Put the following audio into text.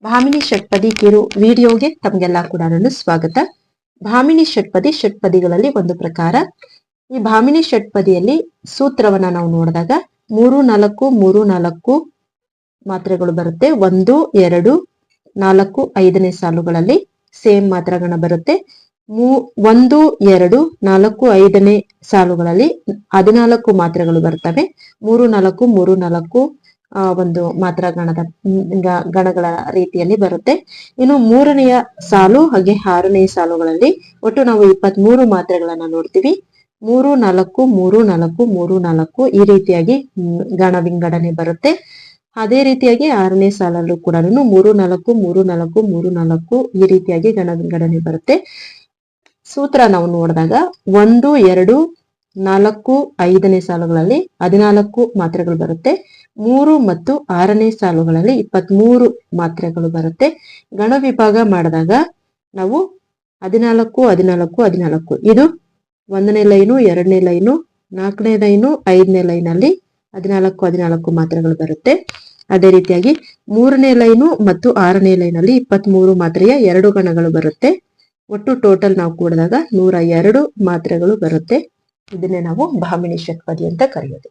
ಭಾಮಿನಿ ಷಟ್ಪದಿ ಕಿರು ವಿಡಿಯೋಗೆ ತಮಗೆಲ್ಲ ಕೂಡ ಸ್ವಾಗತ. ಭಾಮಿನಿ ಷಟ್ಪದಿಗಳಲ್ಲಿ ಒಂದು ಪ್ರಕಾರ. ಈ ಭಾಮಿನಿ ಷಟ್ಪದಿಯಲ್ಲಿ ಸೂತ್ರವನ್ನ ನಾವು ನೋಡಿದಾಗ 3-4-3-4 ಮಾತ್ರೆಗಳು ಬರುತ್ತೆ. 1, 2, 4, 5ನೇ ಸಾಲುಗಳಲ್ಲಿ ಸೇಮ್ ಮಾತ್ರಾಗಣ ಬರುತ್ತೆ. 1, 2, 4, 5ನೇ ಸಾಲುಗಳಲ್ಲಿ 14 ಮಾತ್ರೆಗಳು ಬರ್ತವೆ. 3-4-3-4 ಒಂದು ಮಾತ್ರಾಗಣದ ಗಣಗಳ ರೀತಿಯಲ್ಲಿ ಬರುತ್ತೆ. ಇನ್ನು 3ನೆಯ ಸಾಲು ಹಾಗೆ 6ನೇ ಸಾಲುಗಳಲ್ಲಿ ಒಟ್ಟು ನಾವು 23 ಮಾತ್ರೆಗಳನ್ನ ನೋಡ್ತೀವಿ. 3-4-3-4-3-4 ಈ ರೀತಿಯಾಗಿ ಗಣ ವಿಂಗಡಣೆ ಬರುತ್ತೆ. ಅದೇ ರೀತಿಯಾಗಿ 6ನೇ ಸಾಲಲ್ಲೂ ಕೂಡ 3-4-3-4-3-4 ಈ ರೀತಿಯಾಗಿ ಗಣ ವಿಂಗಡಣೆ ಬರುತ್ತೆ. ಸೂತ್ರ ನಾವು ನೋಡಿದಾಗ 1, 2, 4, 5ನೇ ಸಾಲುಗಳಲ್ಲಿ 14 ಮಾತ್ರೆಗಳು ಬರುತ್ತೆ. 3 ಮತ್ತು 6ನೇ ಸಾಲುಗಳಲ್ಲಿ 23 ಮಾತ್ರೆಗಳು ಬರುತ್ತೆ. ಗಣ ವಿಭಾಗ ಮಾಡಿದಾಗ ನಾವು 14-14-14 ಇದು 1ನೇ ಲೈನು, 2ನೇ ಲೈನು, 4ನೇ ಲೈನು, 5ನೇ ಲೈನ್ ಅಲ್ಲಿ 14-14 ಮಾತ್ರೆಗಳು ಬರುತ್ತೆ. ಅದೇ ರೀತಿಯಾಗಿ 3ನೇ ಲೈನು ಮತ್ತು 6ನೇ ಲೈನ್ ಅಲ್ಲಿ 23 ಮಾತ್ರೆಯ 2 ಗಣಗಳು ಬರುತ್ತೆ. ಒಟ್ಟು ಟೋಟಲ್ ನಾವು ಕೂಡಿದಾಗ 102 ಮಾತ್ರೆಗಳು ಬರುತ್ತೆ. ಇದನ್ನೇ ನಾವು ಭಾಮಿನಿ ಷಟ್ಪದಿ ಅಂತ ಕರೆಯೋದು.